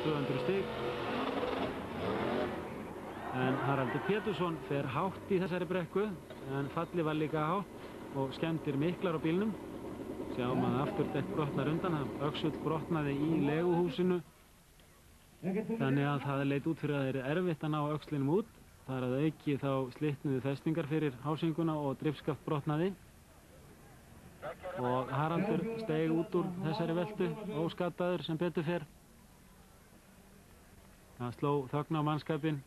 200 stig. En Haraldur Pétursson fer hátt í þessari brekku, en fallið var líka hátt og skemmdir miklar á bílnum. Sjáum að afturdekk brotnar undan, öxull brotnaði í leguhúsinu. Þannig að það leit út fyrir að það er erfitt að ná öxlinum út. Það að auki þá slitnuðu festingar fyrir hásinguna og drifskaft brotnaði. Og Haraldur steig út úr þessari veltu, óskaddaður sem betur fer. Það sló þögn á mannskapinn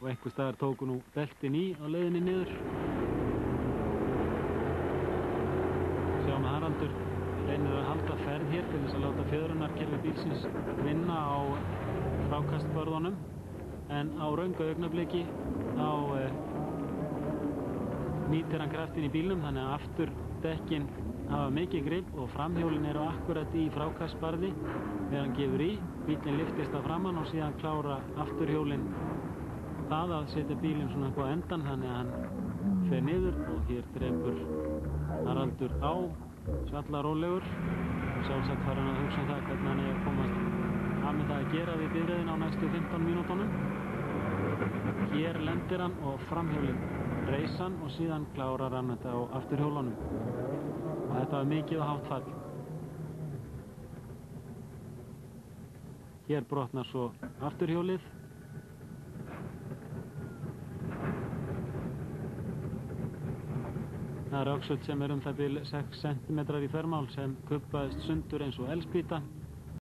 og einhvers staðar tóku nú beltin í á leiðinni niður. Sjáum að Haraldur reynir að halda ferð hér til þess að láta fjöðrunarkerfi bílsins vinna á frákastbörðunum, en á röngu augnabliki þá nýtir hann kraftinn í bílnum, þannig að afturdekkin hafa mikið grip og framhjólin eru akkurat í frákastbarði þegar hann gefur í. Bílinn lyftist að framann og síðan klára afturhjólin það að setja bílinn svona upp á endan, þannig að hann fer niður og hér drepur Haraldur á, svallar rólegur og sjálfsagt fara hann að hugsa það hvernig hann er að komast að með það að gera við bifreiðina á næstu 15 mínútonum. Hér lendir hann og framhjólinn reis hann og síðan klárar hann þetta á afturhjólunum og þetta var mikið og hátt fall. Hér brotnar svo afturhjólið. Það er öxull sem er það bil 6 cm í þvermál sem kubbaðist sundur eins og eldspýta.